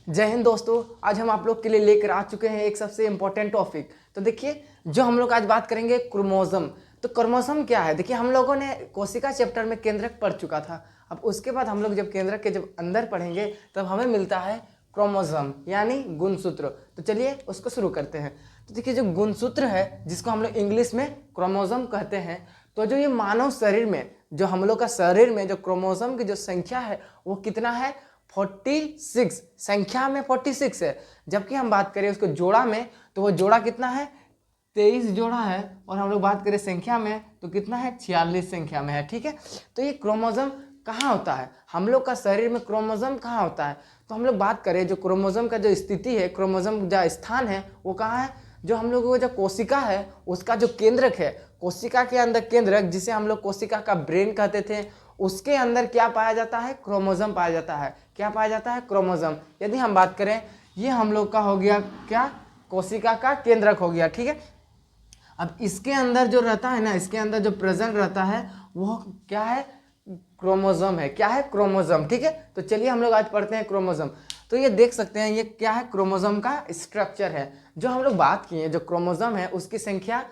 जय हिंद दोस्तों। आज हम आप लोग के लिए लेकर आ चुके हैं एक सबसे इम्पोर्टेंट टॉपिक। तो देखिए, जो हम लोग आज बात करेंगे क्रोमोसोम। तो क्रोमोसोम क्या है? देखिए, हम लोगों ने कोशिका चैप्टर में केंद्रक पढ़ चुका था। अब उसके बाद हम लोग जब केंद्रक के जब अंदर पढ़ेंगे तब हमें मिलता है क्रोमोसोम यानी गुणसूत्र। तो चलिए उसको शुरू करते हैं। तो देखिए, जो गुणसूत्र है जिसको हम लोग इंग्लिश में क्रोमोसोम कहते हैं, तो जो ये मानव शरीर में, जो हम लोग का शरीर में जो क्रोमोसोम की जो संख्या है वो कितना है? 46। संख्या में 46 है। जबकि हम बात करें उसको जोड़ा में, तो वो जोड़ा कितना है? 23 जोड़ा है। और हम लोग बात करें संख्या में तो कितना है? 46 संख्या में है। ठीक है। तो ये क्रोमोसोम कहाँ होता है? हम लोग का शरीर में क्रोमोसोम कहाँ होता है? तो हम लोग बात करें जो क्रोमोसोम का जो स्थिति है, क्रोमोसोम जो स्थान है वो कहाँ है? जो हम लोगों को जो कोशिका है उसका जो केंद्रक है, कोशिका के अंदर केंद्रक, जिसे हम लोग कोशिका का ब्रेन कहते थे, उसके अंदर क्या पाया जाता है? क्रोमोसोम पाया जाता है। क्या पाया जाता है? क्रोमोसोम। यदि हम बात करें, ये हम लोग का हो गया क्या? कोशिका का केंद्रक हो गया। ठीक है। अब इसके अंदर जो रहता है ना, इसके अंदर जो प्रेजेंट रहता है वो क्या है? क्रोमोसोम है। क्या है? क्रोमोसोम। ठीक है। तो चलिए हम लोग आज पढ़ते हैं क्रोमोसोम। तो ये देख सकते हैं, ये क्या है? क्रोमोसोम का स्ट्रक्चर है। जो हम लोग बात किए, जो क्रोमोसोम है उसकी संख्या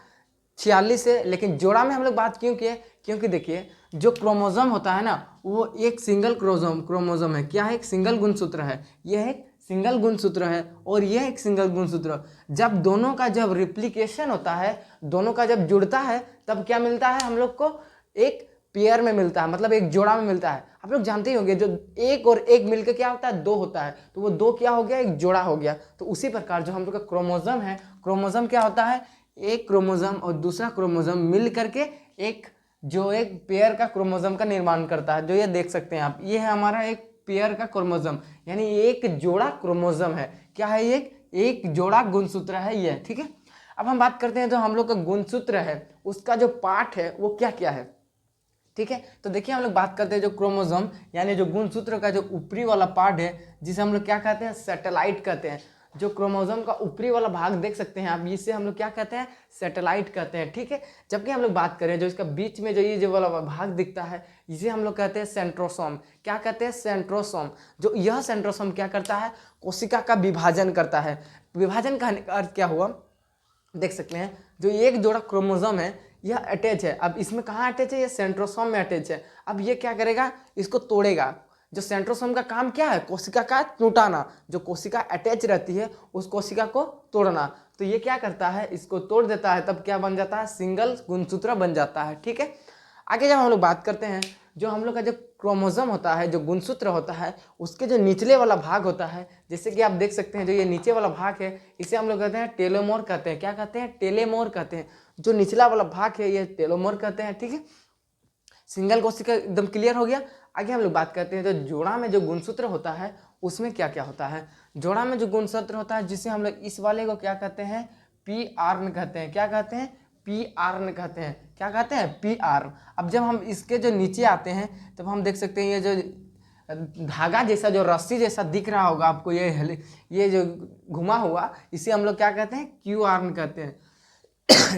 46 है। लेकिन जोड़ा में हम लोग बात क्यों किए? क्योंकि देखिए, जो क्रोमोसोम होता है ना, वो एक सिंगल क्रोमोसोम है। क्या है? एक सिंगल गुणसूत्र है। यह एक सिंगल गुणसूत्र है और यह एक सिंगल गुणसूत्र। जब दोनों का जब रिप्लिकेशन होता है, दोनों का जब जुड़ता है, तब क्या मिलता है हम लोग को? एक पेयर में मिलता है, मतलब एक जोड़ा में मिलता है। आप लोग जानते ही होंगे, जो एक और एक मिलकर क्या होता है? दो होता है। तो वो दो क्या हो गया? एक जोड़ा हो गया। तो उसी प्रकार जो हम लोग का क्रोमोसोम है, क्रोमोसोम क्या होता है? एक क्रोमोसोम और दूसरा क्रोमोसोम मिल करके एक पेयर का क्रोमोसोम का निर्माण करता है। जो ये देख सकते हैं आप, ये है हमारा एक पेयर का क्रोमोसोम, यानी एक जोड़ा क्रोमोसोम है। क्या है? एक जोड़ा गुणसूत्र है ये। ठीक है। अब हम बात करते हैं, जो हम लोग का गुणसूत्र है उसका जो पार्ट है वो क्या क्या है। ठीक है। तो देखिए, हम लोग बात करते हैं जो क्रोमोसोम यानी जो गुणसूत्र का जो ऊपरी वाला पार्ट है, जिसे हम लोग क्या कहते हैं? सैटेलाइट कहते हैं। जो क्रोमोसोम का ऊपरी वाला भाग देख सकते हैं आप, इसे हम लोग क्या कहते हैं? सैटेलाइट कहते हैं। ठीक है। जबकि हम लोग बात करें जो इसका बीच में जो ये जो वाला भाग दिखता है, इसे हम लोग कहते हैं सेंट्रोसोम। क्या कहते हैं? सेंट्रोसोम। जो यह सेंट्रोसोम क्या करता है? कोशिका का विभाजन करता है। विभाजन कहने का अर्थ क्या हुआ? देख सकते हैं, जो एक जोड़ा क्रोमोसोम है यह अटैच है। अब इसमें कहाँ अटैच है? ये सेंट्रोसोम में अटैच है। अब ये क्या करेगा? इसको तोड़ेगा। जो सेंट्रोसोम का काम क्या है? कोशिका का टूटाना। जो कोशिका अटैच रहती है उस कोशिका को तोड़ना। तो ये क्या करता है? इसको तोड़ देता है। तब क्या बन जाता है? सिंगल गुणसूत्र बन जाता है। ठीक है। आगे जब हम लोग बात करते हैं, जो हम लोग का जो क्रोमोसोम होता है, जो गुणसूत्र होता है, उसके जो निचले वाला भाग होता है, जैसे कि आप देख सकते हैं, जो ये नीचे वाला भाग है इसे हम लोग कहते हैं टेलोमोर कहते हैं। क्या कहते हैं? टेलोमोर कहते हैं। जो निचला वाला भाग है ये टेलोमोर कहते हैं। ठीक है। सिंगल कोशिका एकदम क्लियर हो गया। आगे हम लोग बात करते हैं, जो जोड़ा में जो गुणसूत्र होता है उसमें क्या क्या होता है। जोड़ा में जो गुणसूत्र होता है, जिसे हम लोग इस वाले को क्या कहते हैं? पी आर्न कहते हैं। क्या कहते हैं? पी आर्न कहते हैं। क्या कहते हैं? पी आर्न। अब जब हम इसके जो नीचे आते हैं तब हम देख सकते हैं, ये जो धागा जैसा, जो रस्सी जैसा दिख रहा होगा आपको, ये जो घुमा हुआ, इसे हम लोग क्या कहते हैं? क्यू आर्न कहते हैं।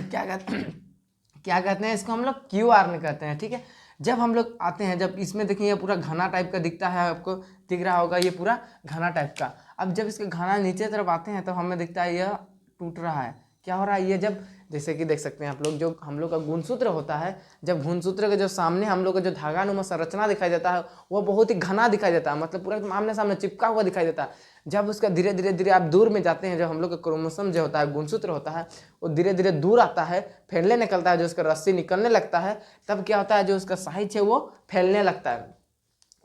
क्या कहते हैं इसको? हम लोग क्यू आर्न कहते हैं। ठीक है। जब हम लोग आते हैं, जब इसमें देखिए ये पूरा घना टाइप का दिखता है, आपको दिख रहा होगा ये पूरा घना टाइप का। अब जब इसके घना नीचे तरफ आते हैं तो हमें दिखता है यह टूट रहा है। क्या हो रहा है? ये जब, जैसे कि देख सकते हैं आप लोग, जो हम लोग का गुणसूत्र होता है, जब गुणसूत्र के जो सामने हम लोग का जो धागानुमा संरचना दिखाई देता है वो बहुत ही घना दिखाई देता है, मतलब पूरा आमने सामने चिपका हुआ दिखाई देता है। जब उसका धीरे धीरे धीरे आप दूर में जाते हैं, जो हम लोग का क्रोमोसोम जो होता है, गुणसूत्र होता है, वो धीरे धीरे दूर आता है, फैलने निकलता है, जो उसका रस्सी निकलने लगता है, तब क्या होता है? जो उसका साइज है वो फैलने लगता है।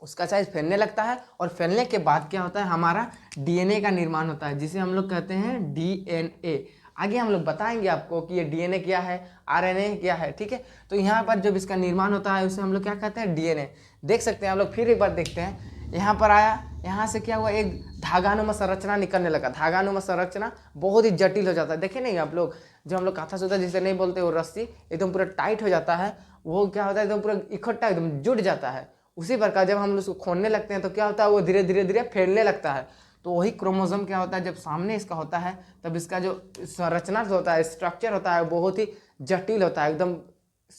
उसका साइज फैलने लगता है और फैलने के बाद क्या होता है? हमारा डीएनए का निर्माण होता है, जिसे हम लोग कहते हैं डीएनए। आगे हम लोग बताएंगे आपको कि ये डीएनए क्या है, आरएनए क्या है। ठीक है। तो यहाँ पर जब इसका निर्माण होता है उसे हम लोग क्या कहते हैं? डीएनए। देख सकते हैं आप लोग, फिर एक बार देखते हैं। यहाँ पर आया, यहाँ से क्या हुआ? एक धागानुमा संरचना निकलने लगा। धागानुमा संरचना बहुत ही जटिल हो जाता है। देखे नहीं आप लोग, जो हम लोग काथा सूता जिसे नहीं बोलते, वो रस्सी एकदम पूरा टाइट हो जाता है, वो क्या होता है? एकदम पूरा इकट्ठा एकदम जुट जाता है। उसी प्रकार जब हम उसको खोलने लगते हैं तो क्या होता है? वो धीरे धीरे धीरे फैलने लगता है। तो वही क्रोमोसोम क्या होता है? जब सामने इसका होता है तब इसका जो संरचना होता है, स्ट्रक्चर होता है, बहुत ही जटिल होता है, एकदम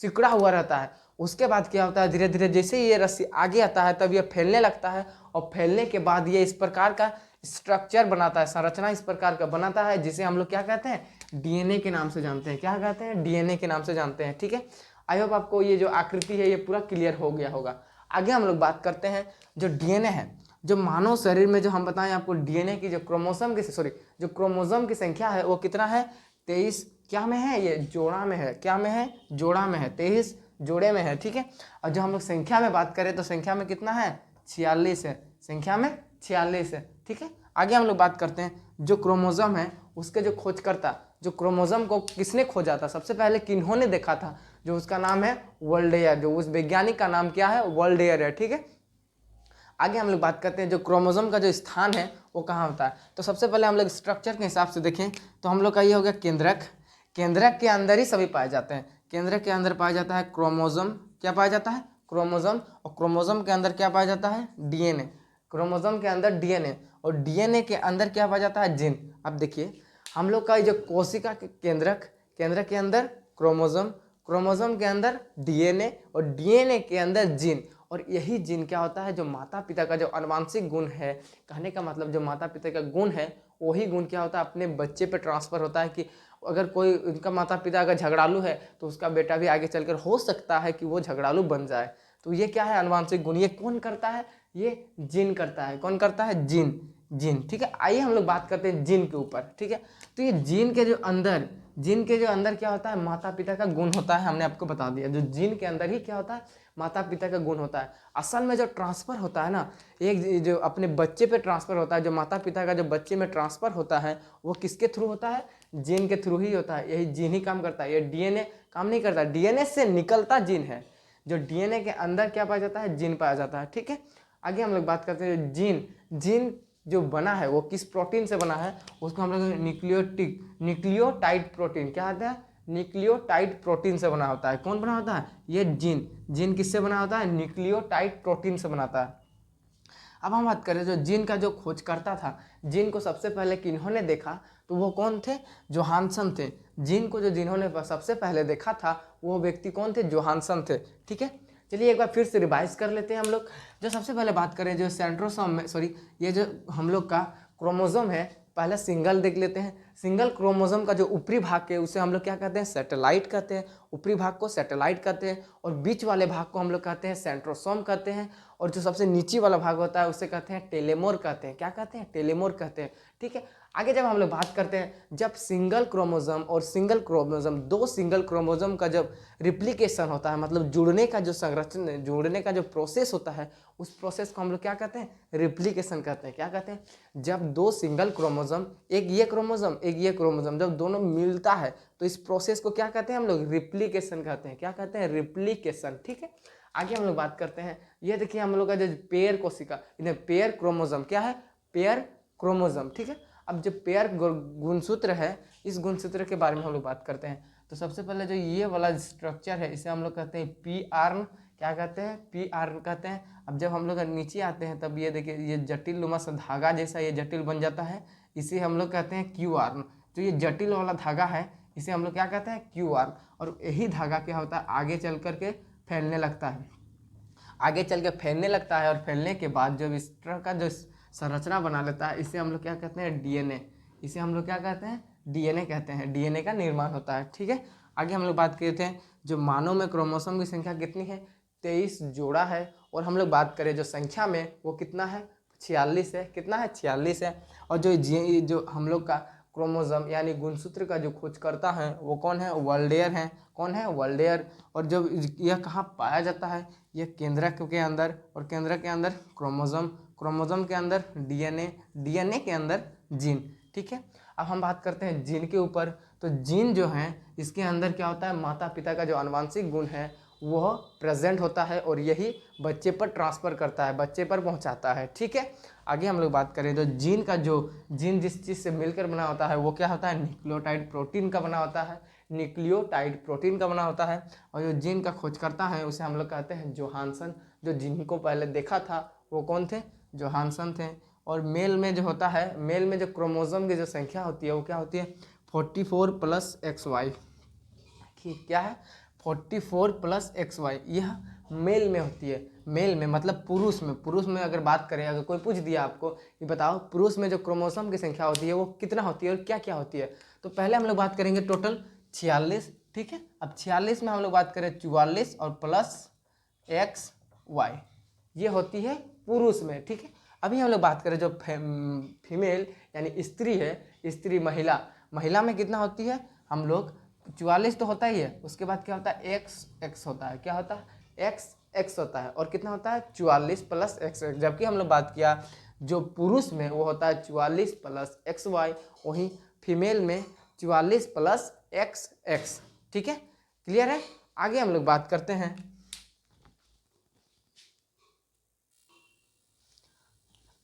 सिकुड़ा हुआ रहता है। उसके बाद क्या होता है? धीरे धीरे जैसे ही ये रस्सी आगे आता है तब ये फैलने लगता है, और फैलने के बाद ये इस प्रकार का स्ट्रक्चर बनाता है, संरचना इस प्रकार का बनाता है जिसे हम लोग क्या कहते हैं, डीएनए के नाम से जानते हैं। क्या कहते हैं, डीएनए के नाम से जानते हैं। ठीक है, आई होप आपको ये जो आकृति है ये पूरा क्लियर हो गया होगा। आगे हम लोग बात करते हैं जो डीएनए है, जो मानव शरीर में जो हम बताएं आपको डीएनए की जो क्रोमोसोम की संख्या है वो कितना है, 23 क्या में है, ये जोड़ा में है, क्या में है, जोड़ा में है, 23 जोड़े में है। ठीक है, और जो हम लोग संख्या में बात करें तो संख्या में कितना है, 46 है, संख्या में 46 है। ठीक है, आगे हम लोग बात करते हैं जो क्रोमोसोम है उसके जो खोजकर्ता, जो क्रोमोसोम को किसने खोजा था, सबसे पहले किन्होंने देखा था, जो उसका नाम है वर्ल्डेयर, जो उस वैज्ञानिक का नाम क्या है, वर्ल्डेयर है। ठीक है, आगे हम लोग बात करते हैं जो क्रोमोसोम का जो स्थान है वो कहाँ होता है। तो सबसे पहले हम लोग स्ट्रक्चर के हिसाब से देखें तो हम लोग का ये हो गया केंद्रक, केंद्रक के अंदर ही सभी पाए जाते हैं। केंद्रक के अंदर पाया जाता है क्रोमोसोम, क्या पाया जाता है, क्रोमोसोम, और क्रोमोसोम के अंदर क्या पाया जाता है, डीएनए, क्रोमोसोम के अंदर डीएनए, और डीएनए के अंदर क्या पाया जाता है, जीन। अब देखिए हम लोग का जो कोशिका के केंद्रक, केंद्रक के अंदर क्रोमोसोम, क्रोमोसोम के अंदर डीएनए, और डीएनए के अंदर जीन, और यही जीन क्या होता है, जो माता पिता का जो आनुवांशिक गुण है, कहने का मतलब जो माता पिता का गुण है वही गुण क्या होता है, अपने बच्चे पे ट्रांसफर होता है। कि अगर कोई उनका माता पिता अगर झगड़ालू है तो उसका बेटा भी आगे चलकर हो सकता है कि वो झगड़ालू बन जाए। तो ये क्या है, आनुवांशिक गुण, ये कौन करता है, ये जीन करता है। कौन करता है, जीन, जीन। ठीक है, आइए हम लोग बात करते हैं जीन के ऊपर। ठीक है, तो ये जीन के जो अंदर क्या होता है, माता पिता का गुण होता है, हमने आपको बता दिया। जो जीन के अंदर ही क्या होता है, माता पिता का गुण होता है। असल में जो ट्रांसफर होता है ना, एक जो अपने बच्चे पे ट्रांसफर होता है, जो माता पिता का जो बच्चे में ट्रांसफर होता है वो किसके थ्रू होता है, जीन के थ्रू ही होता है। यही जीन ही काम करता है, ये डीएनए काम नहीं करता। डीएनए से निकलता जीन है, जो डीएनए के अंदर क्या पाया जाता है, जीन पाया जाता है। ठीक है, आगे हम लोग बात करते हैं जीन जो बना है वो किस प्रोटीन से बना है, उसको हम लोग न्यूक्लियोटाइड प्रोटीन, क्या आता है, न्यूक्लियोटाइड प्रोटीन से बना होता है। कौन बना होता है, ये जीन किससे बना होता है, न्यूक्लियोटाइड प्रोटीन से बनाता है। अब हम बात करें जो जीन का जो खोजकर्ता था, जीन को सबसे पहले किन्होंने देखा, तो वो कौन थे, जोहानसन थे। जीन को जो जिन्होंने सबसे पहले देखा था वो व्यक्ति कौन थे, जोहानसन थे। ठीक है, चलिए एक बार फिर से रिवाइज कर लेते हैं हम लोग। जो सबसे पहले बात करें जो सेंट्रोसोम में, ये जो हम लोग का क्रोमोसोम है, पहले सिंगल देख लेते हैं। सिंगल क्रोमोसोम का जो ऊपरी भाग है उसे हम लोग क्या कहते हैं, सैटेलाइट कहते हैं। ऊपरी भाग को सैटेलाइट कहते हैं, और बीच वाले भाग को हम लोग कहते हैं सेंट्रोसोम कहते हैं, और जो सबसे नीचे वाला भाग होता है उसे कहते हैं टेलोमेर कहते हैं। क्या कहते हैं, टेलोमेर कहते हैं। ठीक है, आगे जब हम लोग बात करते हैं, जब सिंगल क्रोमोसोम और सिंगल क्रोमोसोम, दो सिंगल क्रोमोसोम का जब रिप्लिकेशन होता है, मतलब जुड़ने का जो संरचना, जुड़ने का जो प्रोसेस होता है, उस प्रोसेस को हम लोग क्या कहते हैं, रिप्लिकेशन कहते हैं। क्या कहते हैं, जब दो सिंगल क्रोमोसोम, एक ये क्रोमोसोम जब दोनों मिलता है तो इस प्रोसेस को क्या कहते हैं, हम लोग रिप्लिकेशन कहते हैं। क्या कहते हैं, रिप्लिकेशन। ठीक है, आगे हम लोग बात करते हैं, ये देखिए हम लोग का जो पेयर कोशिका, पेयर क्रोमोसोम, क्या है, पेयर क्रोमोसोम। ठीक है, अब जो पेयर गुणसूत्र है, इस गुणसूत्र के बारे में हम लोग बात करते हैं। तो सबसे पहले जो ये वाला स्ट्रक्चर है इसे हम लोग कहते हैं पी आर्न। क्या कहते हैं, पी आर्न कहते हैं। अब जब हम लोग नीचे आते हैं तब ये देखिए, ये जटिल नुमा सा धागा जैसा ये जटिल बन जाता है, इसे हम लोग कहते हैं क्यू आर्न। जो ये जटिल वाला धागा है इसे हम लोग क्या कहते हैं, क्यू आर्न। और यही धागा क्या होता है, आगे चल करके फैलने लगता है, आगे चल के फैलने लगता है, और फैलने के बाद जब इस तरह का जो संरचना बना लेता है, इसे हम लोग क्या कहते हैं, डीएनए। इसे हम लोग क्या कहते हैं, डीएनए कहते हैं। डीएनए का निर्माण होता है। ठीक है, आगे हम लोग बात करते हैं जो मानव में क्रोमोसोम की संख्या कितनी है, 23 जोड़ा है। और हम लोग बात करें जो संख्या में वो कितना है, 46 है। कितना है, 46 है। और जो हम लोग का क्रोमोसोम यानी गुणसूत्र का जो खोजकर्ता है वो कौन है, वर्ल्डेयर है। कौन है, वर्ल्डेयर। और जब यह कहाँ पाया जाता है, यह केंद्रक के अंदर, और केंद्रक के अंदर क्रोमोसोम, क्रोमोसोम के अंदर डीएनए, डीएनए के अंदर जीन। ठीक है, अब हम बात करते हैं जीन के ऊपर। तो जीन जो है इसके अंदर क्या होता है, माता पिता का जो आनुवांशिक गुण है वह प्रेजेंट होता है, और यही बच्चे पर ट्रांसफ़र करता है, बच्चे पर पहुंचाता है। ठीक है, आगे हम लोग बात करें तो जीन जिस चीज़ से मिलकर बना होता है वो क्या होता है, न्यूक्लियोटाइड प्रोटीन का बना होता है। न्यूक्लियोटाइड प्रोटीन का बना होता है। और जो जीन का खोजकर्ता है उसे हम लोग कहते हैं जोहानसन। जो जिनको पहले देखा था वो कौन थे, जोहानसन थे। और मेल में जो होता है, मेल में जो क्रोमोसोम की जो संख्या होती है वो क्या होती है, 44 + XY। क्या है, 44 + XY, यह मेल में होती है। मेल में मतलब पुरुष में अगर बात करें, अगर कोई पूछ दिया आपको कि बताओ पुरुष में जो क्रोमोसोम की संख्या होती है वो कितना होती है और क्या क्या होती है, तो पहले हम लोग बात करेंगे टोटल 46। ठीक है, अब 46 में हम लोग बात करें 44 और प्लस XY, ये होती है पुरुष में। ठीक है, अभी हम लोग बात करें जो फीमेल यानी स्त्री है, स्त्री महिला में कितना होती है, हम लोग 44 तो होता ही है, उसके बाद क्या होता है XX होता है, क्या होता है XX होता है, और कितना होता है 44 प्लस XX। जबकि हम लोग बात किया जो पुरुष में वो होता है 44 प्लस XY, वहीं फीमेल में 44 प्लस XX। ठीक है, क्लियर है। आगे हम लोग बात करते हैं,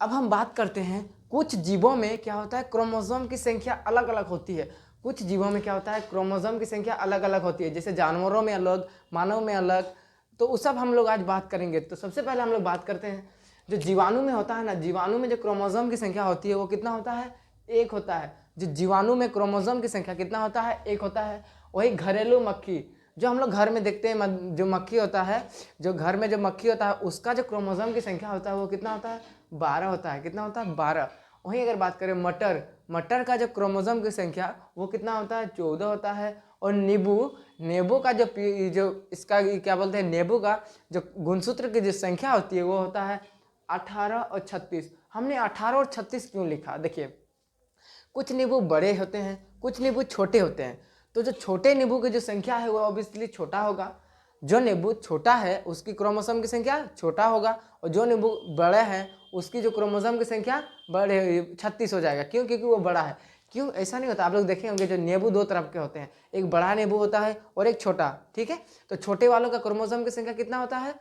अब हम बात करते हैं कुछ जीवों में क्या होता है, क्रोमोसोम की संख्या अलग अलग होती है। कुछ जीवों में क्या होता है, क्रोमोसोम की संख्या अलग अलग होती है, जैसे जानवरों में अलग, मानव में अलग, तो उस सब हम लोग आज बात करेंगे। तो सबसे पहले हम लोग बात करते हैं जो जीवाणु में होता है ना, जीवाणु में जो क्रोमोसोम की संख्या होती है वो कितना होता है, 1 होता है। जो जीवाणु में क्रोमोसोम की संख्या कितना होता है, 1 होता है। वही घरेलू मक्खी जो हम लोग घर में देखते हैं, जो मक्खी होता है, जो घर में जो मक्खी होता है उसका जो क्रोमोसोम की संख्या होता है वो कितना होता है, 12 होता है। कितना होता है, 12। वहीं अगर बात करें मटर का जो क्रोमोसोम की संख्या वो कितना होता है, 14 होता है। और नींबू का जो इसका क्या बोलते हैं, नींबू का जो गुणसूत्र की जो संख्या होती है वो होता है 18 और 36। हमने 18 और 36 क्यों लिखा, देखिए कुछ नींबू बड़े होते हैं, कुछ नींबू छोटे होते हैं, तो जो छोटे नींबू की जो संख्या है वो ऑब्वियसली छोटा होगा। जो नींबू छोटा है उसकी क्रोमोसोम की संख्या छोटा होगा, और जो नींबू बड़ा है उसकी जो क्रोमोसोम की संख्या बड़े 36 हो जाएगा। क्यों, क्योंकि वो बड़ा है। क्यों, ऐसा नहीं होता, आप लोग देखे होंगे जो नींबू 2 तरफ के होते हैं, एक बड़ा नींबू होता है और एक छोटा। ठीक है, तो छोटे वालों का क्रोमोसोम की संख्या कितना होता है,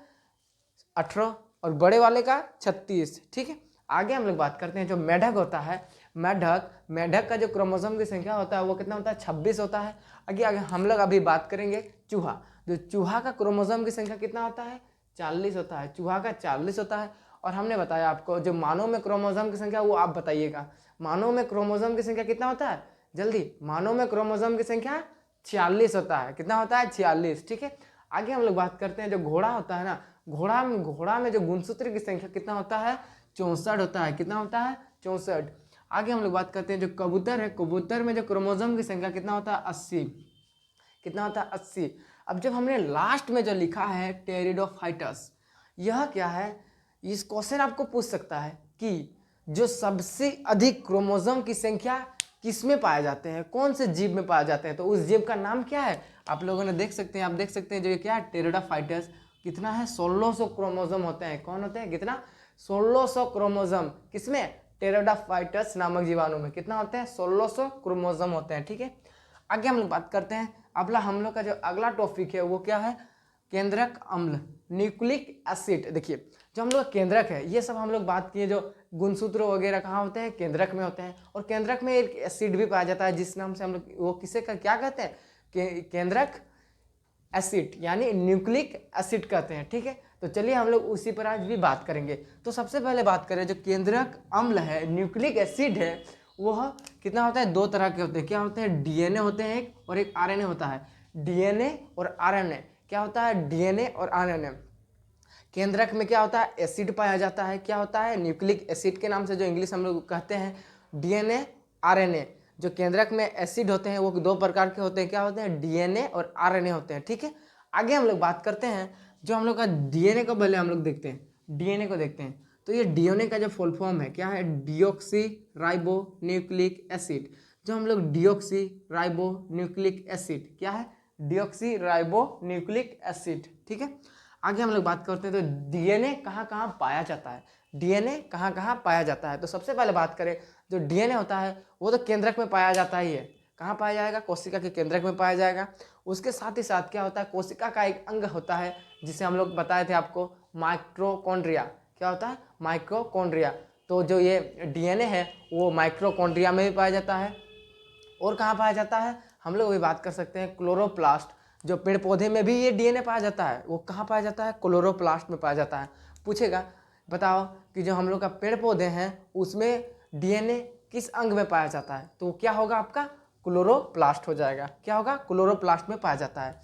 18, और बड़े वाले का 36। ठीक है, आगे हम लोग बात करते हैं जो मेढक होता है, मेढक का जो क्रोमोसोम की संख्या होता है वो कितना होता है, 26 होता है। आगे आगे हम लोग अभी बात करेंगे चूहा, जो चूहा का क्रोमोसोम की संख्या कितना होता है, 40 होता है। चूहा का 40 होता है। और हमने बताया आपको जो मानव में क्रोमोसोम की संख्या वो आप बताइएगा, मानव में क्रोमोसोम की संख्या कितना होता है, जल्दी, मानव में क्रोमोसोम की संख्या 46 होता है। कितना होता है, 46। ठीक है, आगे हम लोग बात करते हैं जो घोड़ा होता है ना, घोड़ा में जो गुणसूत्र की संख्या कितना होता है, 64 होता है। कितना होता है, 64। आगे हम लोग बात करते हैं जो कबूतर है, कबूतर में जो क्रोमोसोम की संख्या कितना होता है, 80। कितना होता है, 80। अब जब हमने लास्ट में जो लिखा है टेरिडोफाइटस, यह क्या है, इस क्वेश्चन आपको पूछ सकता है कि जो सबसे अधिक क्रोमोसोम की संख्या किसमें पाए जाते हैं, कौन से जीव में पाए जाते हैं, तो उस जीव का नाम क्या है। आप लोगों ने देख सकते हैं, आप देख सकते हैं जो ये क्या है, टेरिडोफाइटस, कितना है, 1600 क्रोमोसोम होते हैं। कौन होते हैं, कितना, 1600 क्रोमोसोम, किसमें, टेरिडोफाइटस नामक जीवाणु में कितना होते हैं, 1600 क्रोमोसोम होते हैं। ठीक है, आगे हम लोग बात करते हैं, अगला हम लोग का जो अगला टॉपिक है वो क्या है, केंद्रक अम्ल, न्यूक्लिक एसिड। देखिए जो हम लोग केंद्रक है, ये सब हम लोग बात किए, जो गुणसूत्र वगैरह कहाँ होते हैं, केंद्रक में होते हैं। और केंद्रक में एक एसिड भी पाया जाता है जिस नाम से हम लोग वो किसे का क्या कहते हैं, केंद्रक एसिड यानी न्यूक्लिक एसिड कहते हैं। ठीक है, तो चलिए हम लोग उसी पर आज भी बात करेंगे। तो सबसे पहले बात करें जो केंद्रक अम्ल है, न्यूक्लिक एसिड है, वह कितना होता है, 2 तरह के होते हैं। क्या होते हैं, डीएनए होते हैं एक, और एक आरएनए होता है। डीएनए और आरएनए, क्या होता है, डीएनए और आरएनए। केंद्रक में क्या होता है, एसिड पाया जाता है, क्या होता है, न्यूक्लिक एसिड के नाम से जो इंग्लिश हम लोग कहते हैं। डीएनए आरएनए, जो केंद्रक में एसिड होते हैं वो 2 प्रकार के होते हैं, क्या होते हैं, डीएनए और आरएनए होते हैं। ठीक है, आगे हम लोग बात करते हैं जो हम लोग का डीएनए को पहले हम लोग देखते हैं, डीएनए को देखते हैं। तो ये डीएनए का जो फुल फॉर्म है क्या है, डीऑक्सी राइबो न्यूक्लिक एसिड। जो हम लोग डीऑक्सी राइबो न्यूक्लिक एसिड, क्या है, डीऑक्सी राइबो न्यूक्लिक एसिड। ठीक है, आगे हम लोग बात करते हैं तो डीएनए कहाँ कहाँ पाया जाता है, डीएनए कहाँ कहाँ पाया जाता है। तो सबसे पहले बात करें जो डीएनए होता है वो तो केंद्रक में पाया जाता ही है। कहाँ पाया जाएगा, कोशिका के केंद्रक में पाया जाएगा। उसके साथ ही साथ क्या होता है, कोशिका का एक अंग होता है जिसे हम लोग बताए थे आपको, माइटोकॉन्ड्रिया। क्या होता है, माइटोकॉन्ड्रिया। तो जो ये डीएनए है वो माइटोकॉन्ड्रिया में भी पाया जाता है। और कहाँ पाया जाता है, हम लोग अभी बात कर सकते हैं क्लोरोप्लास्ट, जो पेड़ पौधे में भी ये डीएनए पाया जाता है, वो कहाँ पाया जाता है, क्लोरोप्लास्ट में पाया जाता है। पूछेगा बताओ कि जो हम लोग का पेड़ पौधे हैं उसमें डीएनए किस अंग में पाया जाता है, तो क्या होगा आपका, क्लोरोप्लास्ट हो जाएगा। क्या होगा, क्लोरोप्लास्ट में पाया जाता है।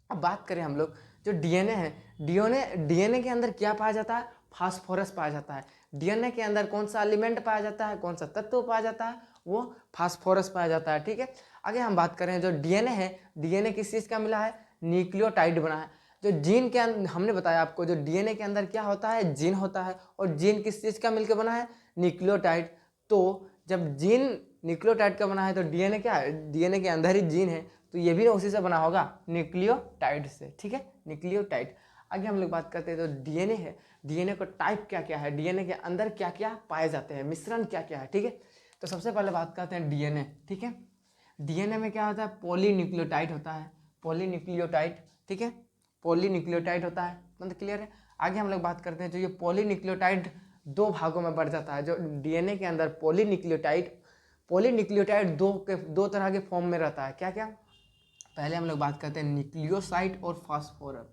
अब बात करें हम लोग जो डीएनए है, डीएनए के अंदर क्या पाया जाता है? फास्फोरस पाया जाता है। डीएनए के अंदर कौन सा एलिमेंट पाया जाता है, कौन सा तत्व पाया जाता है? वो फास्फोरस पाया जाता है। ठीक है, आगे हम बात करें जो डीएनए है, डीएनए किस चीज़ का मिला है? न्यूक्लियोटाइड बना है। जो जीन के अंदर हमने बताया आपको, जो डीएनए के अंदर क्या होता है? जीन होता है, और जीन किस चीज़ का मिलकर बना है? न्यूक्लियोटाइड। तो जब जीन न्यूक्लियोटाइड का बना है तो डीएनए क्या है? डीएनए के अंदर ही जीन है, तो ये भी उसी से बना होगा, न्यूक्लियोटाइड से। ठीक है, न्यूक्लियोटाइड। आगे हम लोग बात करते हैं तो डीएनए है, डीएनए का टाइप क्या क्या है, डीएनए के अंदर क्या क्या पाए जाते हैं, मिश्रण क्या क्या है। ठीक है, तो सबसे पहले बात करते हैं डीएनए। ठीक है, डीएनए में क्या होता है? पॉलीन्यूक्लियोटाइड होता है, पॉलीन्यूक्लियोटाइड। ठीक है, पॉलीन्यूक्लियोटाइड होता है, मतलब क्लियर है। आगे हम लोग बात करते हैं जो ये पॉलीन्यूक्लियोटाइड दो भागों में बढ़ जाता है। जो डीएनए के अंदर पॉलीन्यूक्लियोटाइड दो तरह के फॉर्म में रहता है। क्या क्या? पहले हम लोग बात करते हैं न्यूक्लियोसाइड और फास्फोरस।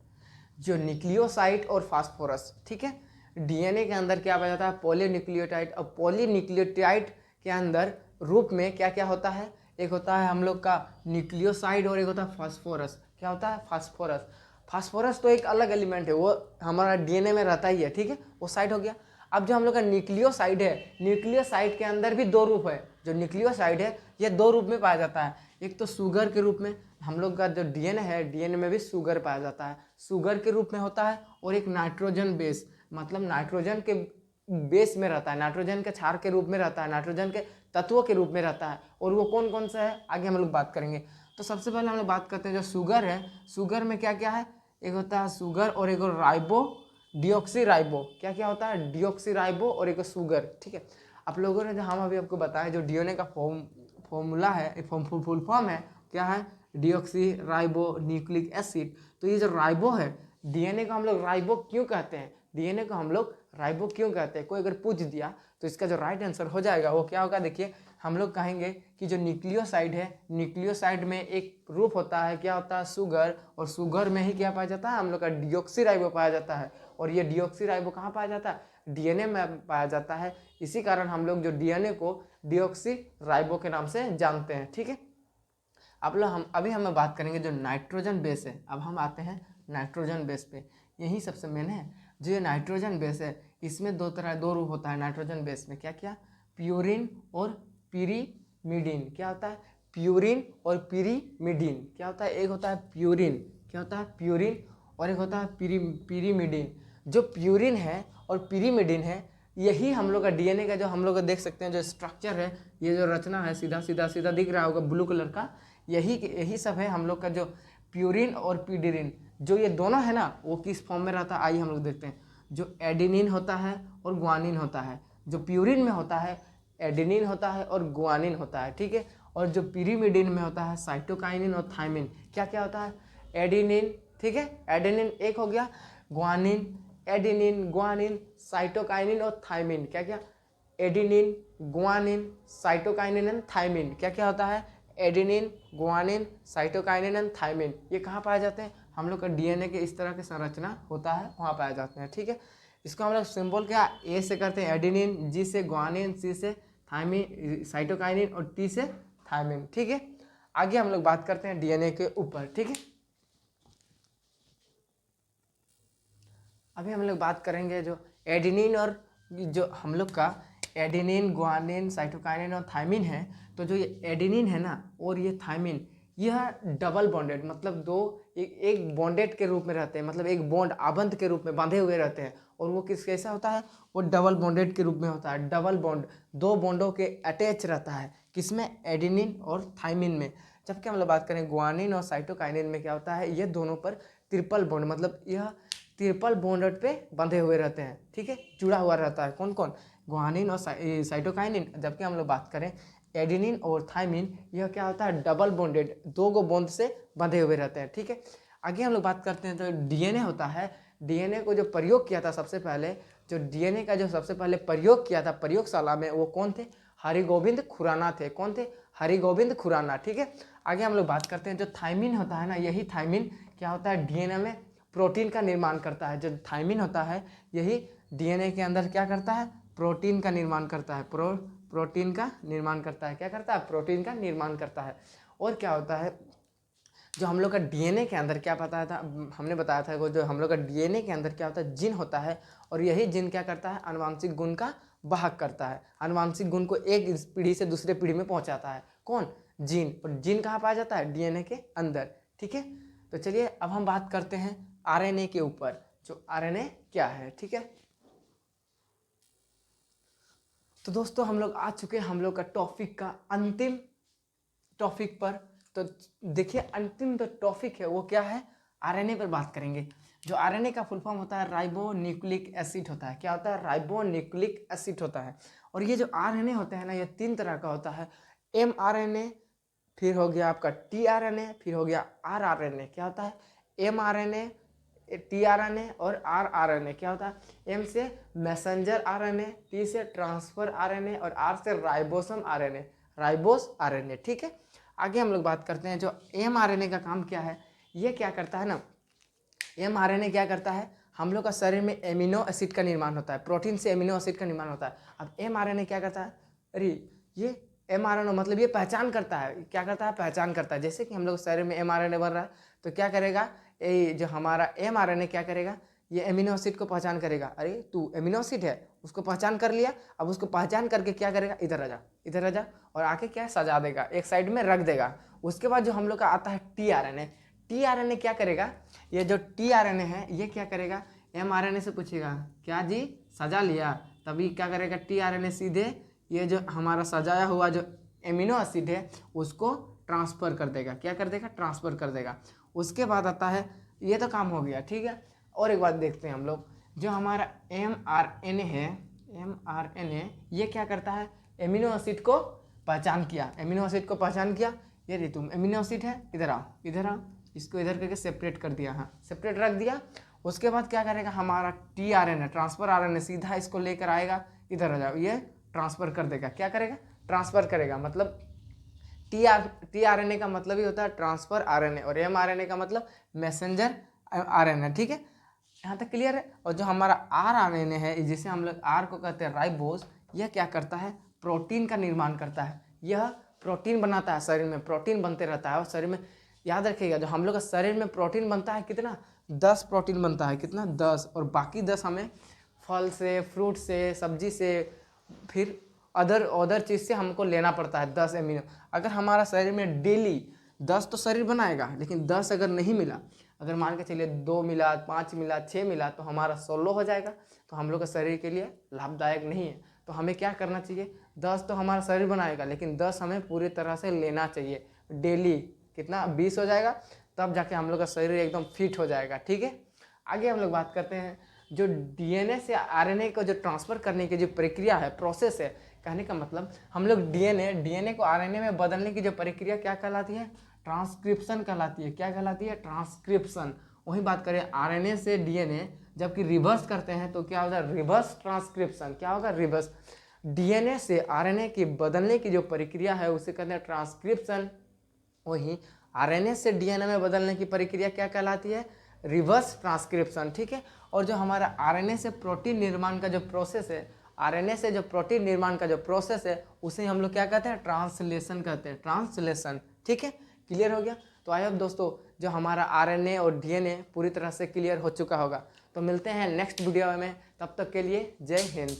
जो न्यूक्लियोसाइड और फास्फोरस, ठीक है, डीएनए के अंदर क्या पाया जाता है? पॉलीन्यूक्लियोटाइड। और पॉलीन्यूक्लियोटाइड के अंदर रूप में क्या क्या होता है? एक होता है हम लोग का न्यूक्लियोसाइड और एक होता है फास्फोरस। क्या होता है? फास्फोरस। फास्फोरस तो एक अलग एलिमेंट है, वो हमारा डीएनए में रहता ही है। ठीक है, वो साइड हो गया। अब जो हम लोग का न्यूक्लियोसाइड है, न्यूक्लियोसाइड के अंदर भी दो रूप है। जो न्यूक्लियोसाइड है ये दो रूप में पाया जाता है। एक तो शुगर के रूप में, हम लोग का जो डीएनए है, डीएनए में भी शुगर पाया जाता है, शुगर के रूप में होता है। और एक नाइट्रोजन बेस, मतलब नाइट्रोजन के बेस में रहता है, नाइट्रोजन के क्षार के रूप में रहता है, नाइट्रोजन के तत्वों के रूप में रहता है। और वो कौन कौन सा है, आगे हम लोग बात करेंगे। तो सबसे पहले हम लोग बात करते हैं जो शुगर है, शुगर में क्या क्या है? एक होता है शुगर और एक राइबो डिऑक्सी राइबो। क्या क्या होता है? डिऑक्सी राइबो और एक शुगर। ठीक है, आप लोगों ने जो हम अभी आपको बताया, जो डीएनए का फॉर्मूला है, फुल फॉर्म है, क्या है? Deoxy ribo nucleic acid. तो ये जो राइबो है, डीएनए को हम लोग राइबो क्यों कहते हैं? डीएनए को हम लोग राइबो क्यों कहते हैं? कोई अगर पूछ दिया तो इसका जो राइट आंसर हो जाएगा वो क्या होगा? देखिए, हम लोग कहेंगे कि जो न्यूक्लियोसाइड है, न्यूक्लियोसाइड में एक रूप होता है, क्या होता है? शुगर। और शुगर में ही क्या पाया जाता है? हम लोग का डिऑक्सी राइबो पाया जाता है। और ये डिऑक्सी राइबो कहाँ पाया जाता है? डीएनए में पाया जाता है। इसी कारण हम लोग जो डीएनए को डिऑक्सी राइबो के नाम से जानते हैं। ठीक है, अब लोग अभी हम बात करेंगे जो नाइट्रोजन बेस है। अब हम आते हैं नाइट्रोजन बेस पे, यही सबसे मेन है। जो ये नाइट्रोजन बेस है, इसमें दो रूप होता है नाइट्रोजन बेस में। क्या क्या? प्यूरिन और पिरीमिडीन। क्या होता है? प्यूरिन और पिरीमिडीन। क्या होता है? एक होता है प्यूरिन, क्या होता है? प्यूरिन। और एक होता है पिरीमिडीन। जो प्यूरिन है और पिरीमिडीन है, यही हम लोग का डीएनए का, जो हम लोग देख सकते हैं जो स्ट्रक्चर है, ये जो रचना है, सीधा सीधा सीधा दिख रहा होगा ब्लू कलर का, यही सब है हम लोग का जो प्यूरिन और पीडिरिन। जो ये दोनों है ना, वो किस फॉर्म में रहता है? आइए हम लोग देखते हैं। जो एडेनिन होता है और ग्वानिन होता है। जो प्यूरिन में होता है एडेनिन होता है और ग्वानिन होता है। ठीक है, और जो पिरीमिडिन में होता है साइटोकाइनिन और थाइमिन। क्या क्या होता है? एडेनिन, ठीक है, एडेनिन एक हो गया, ग्वानिन, एडेनिन, ग्वानिन, साइटोकाइनिन और थाइमिन। क्या क्या? Adenine, guanine, cytokinin and thymine. क्या क्या होता है? Adenine, guanine, cytokinin and thymine. ये कहाँ पाए जाते हैं? हम लोग का डीएनए के इस तरह की संरचना होता है, वहाँ पाए जाते हैं। ठीक है, इसको हम लोग सिंबल क्या ए से करते हैं एडेनिन, जी से ग्वानिन, सी से थाइमिन साइटोकाइनिन और टी से थाइमिन। ठीक है, आगे हम लोग बात करते हैं डीएनए के ऊपर। ठीक है, अभी हम लोग बात करेंगे जो एडेनिन और जो हम लोग का एडेनिन, ग्वानिन, साइटोकाइनिन और थाइमिन है। तो जो ये एडेनिन है ना और ये थाइमिन, यह डबल बॉन्डेड, मतलब एक बॉन्डेड के रूप में रहते हैं, मतलब एक बॉन्ड आबंध के रूप में बांधे हुए रहते हैं। और वो कैसा होता है? वो डबल बॉन्डेड के रूप में होता है। डबल बॉन्ड, दो बॉन्डों के अटैच रहता है, किसमें? एडेनिन और थाइमिन में। जबकि हम लोग बात करें ग्वानिन और साइटोकाइनिन में, क्या होता है? ये दोनों पर ट्रिपल बॉन्ड, मतलब यह ट्रिपल बॉन्डेड पे बंधे हुए रहते हैं। ठीक है, जुड़ा हुआ रहता है। कौन कौन? ग्वानिन और साइटोकाइनिन। जबकि हम लोग बात करें एडेनिन और थाइमिन, यह क्या होता है? डबल बॉन्डेड, दो गो बॉन्ड से बंधे हुए रहते हैं। ठीक है, आगे हम लोग बात करते हैं तो डीएनए होता है। डीएनए को जो प्रयोग किया था सबसे पहले, जो डीएनए का जो सबसे पहले प्रयोग किया था प्रयोगशाला में, वो कौन थे? हरिगोविंद खुराना थे। कौन थे? हरिगोविंद खुराना। ठीक है, आगे हम लोग बात करते हैं जो थाइमिन होता है ना, यही थाइमिन क्या होता है? डीएनए में प्रोटीन का निर्माण करता है। जो थाइमिन होता है यही डीएनए के अंदर क्या करता है? प्रोटीन का निर्माण करता है। प्रोटीन का निर्माण करता है। क्या करता है? प्रोटीन का निर्माण करता है। और क्या होता है? जो हम लोग का डीएनए के अंदर क्या बताया था, हमने बताया था वो जो हम लोग का डीएनए के अंदर क्या होता है, जीन होता है, और यही जीन क्या करता है, आनुवांशिक गुण का वाहक करता है। आनुवांशिक गुण को एक पीढ़ी से दूसरे पीढ़ी में पहुंचाता है कौन, जीन। और जीन कहाँ पाया जाता है, डीएनए के अंदर। ठीक है, तो चलिए अब हम बात करते हैं आरएनए के ऊपर, जो आरएनए क्या है। ठीक है, तो दोस्तों हम लोग आ चुके हैं हम लोग का टॉपिक का अंतिम टॉपिक पर। तो देखिए अंतिम जो टॉपिक है वो क्या है, आरएनए पर बात करेंगे। जो आरएनए का फुल फॉर्म होता है राइबो न्यूक्लिक एसिड होता है। क्या होता है, राइबो न्यूक्लिक एसिड होता है। और ये जो आरएनए होते हैं ना, ये 3 तरह का होता है, mRNA, फिर हो गया आपका tRNA, फिर हो गया rRNA। क्या होता है, mRNA, tRNA और rRNA। क्या होता है, M से मैसेंजर आरएनए, T से ट्रांसफर आरएनए और R से राइबोसोम आरएनए, राइबोस आरएनए। ठीक है, आगे हम लोग बात करते हैं जो mRNA का काम क्या है। ये क्या करता है ना, mRNA क्या करता है, हम लोग का शरीर में एमिनो एसिड का निर्माण होता है, प्रोटीन से एमिनो एसिड का निर्माण होता है। अब mRNA क्या करता है, अरे ये mRNA मतलब ये पहचान करता है, क्या करता है, पहचान करता है। जैसे कि हम लोग शरीर में mRNA बन रहा है तो क्या करेगा, ये जो हमारा mRNA क्या करेगा, ये एमिनो एसिड को पहचान करेगा, अरे तू एमिनो एसिड है, उसको पहचान कर लिया। अब उसको पहचान करके क्या करेगा, इधर आ जा, इधर आ जा, और आके क्या सजा देगा, एक साइड में रख देगा। उसके बाद जो हम लोग का आता है tRNA। tRNA क्या करेगा, ये जो tRNA है ये क्या करेगा, mRNA से पूछेगा क्या जी सजा लिया, तभी क्या करेगा tRNA सीधे ये जो हमारा सजाया हुआ जो एमिनो एसिड है उसको ट्रांसफ़र कर देगा। क्या कर देगा, ट्रांसफ़र कर देगा। उसके बाद आता है, ये तो काम हो गया। ठीक है, और एक बात देखते हैं हम लोग, जो हमारा mRNA है, mRNA ये क्या करता है, एमिनो एसिड को पहचान किया, एमिनो एसिड को पहचान किया, ये रे तुम एमिनो एसिड है, इधर आओ, इधर आओ, इसको इधर करके सेपरेट कर दिया, हाँ सेपरेट रख दिया। उसके बाद क्या करेगा, हमारा tRNA ट्रांसफर आरएनए सीधा इसको लेकर आएगा, इधर आ जाओ, ये ट्रांसफ़र कर देगा। क्या करेगा, ट्रांसफ़र करेगा। मतलब tRNA का मतलब ही होता है ट्रांसफर आरएनए, और mRNA का मतलब मैसेंजर आरएनए। ठीक है, यहाँ तक क्लियर है। और जो हमारा rRNA है, जिसे हम लोग R को कहते हैं राइबोस, यह क्या करता है, प्रोटीन का निर्माण करता है। यह प्रोटीन बनाता है, शरीर में प्रोटीन बनते रहता है। और शरीर में याद रखिएगा, जो हम लोग का शरीर में प्रोटीन बनता है कितना, 10 प्रोटीन बनता है, कितना 10, और बाकी 10 हमें फल से, फ्रूट से, सब्जी से, फिर अदर चीज़ से हमको लेना पड़ता है 10 एमिनो। अगर हमारा शरीर में डेली 10 तो शरीर बनाएगा, लेकिन 10 अगर नहीं मिला, अगर मान के चलिए 2 मिला, 5 मिला, 6 मिला, तो हमारा 16 हो जाएगा। तो हम लोग का शरीर के लिए लाभदायक नहीं है। तो हमें क्या करना चाहिए, 10 तो हमारा शरीर बनाएगा, लेकिन 10 हमें पूरी तरह से लेना चाहिए डेली। कितना, 20 हो जाएगा, तब जाके हम लोग का शरीर एकदम फिट हो जाएगा। ठीक है, आगे हम लोग बात करते हैं जो डीएनए से आरएनए को जो ट्रांसफ़र करने की जो प्रक्रिया है, प्रोसेस है। कहने का मतलब हम लोग डीएनए को आरएनए में बदलने की जो प्रक्रिया क्या कहलाती है, ट्रांसक्रिप्शन कहलाती है। क्या कहलाती है, ट्रांसक्रिप्शन। वही बात करें आरएनए से डीएनए जबकि रिवर्स करते हैं तो क्या होगा, रिवर्स ट्रांसक्रिप्शन। क्या होगा, रिवर्स। डीएनए से आरएनए की बदलने की जो प्रक्रिया है उसे कहते हैं ट्रांसक्रिप्शन। वही आरएनए से डीएनए में बदलने की प्रक्रिया क्या कहलाती है, रिवर्स ट्रांसक्रिप्शन। ठीक है, और जो हमारा आरएनए से प्रोटीन निर्माण का जो प्रोसेस है, आरएनए से जो प्रोटीन निर्माण का जो प्रोसेस है उसे हम लोग क्या कहते हैं, ट्रांसलेशन कहते हैं, ट्रांसलेशन। ठीक है, क्लियर हो गया। तो आई होप दोस्तों जो हमारा आरएनए और डीएनए पूरी तरह से क्लियर हो चुका होगा। तो मिलते हैं नेक्स्ट वीडियो में, तब तक के लिए जय हिंद।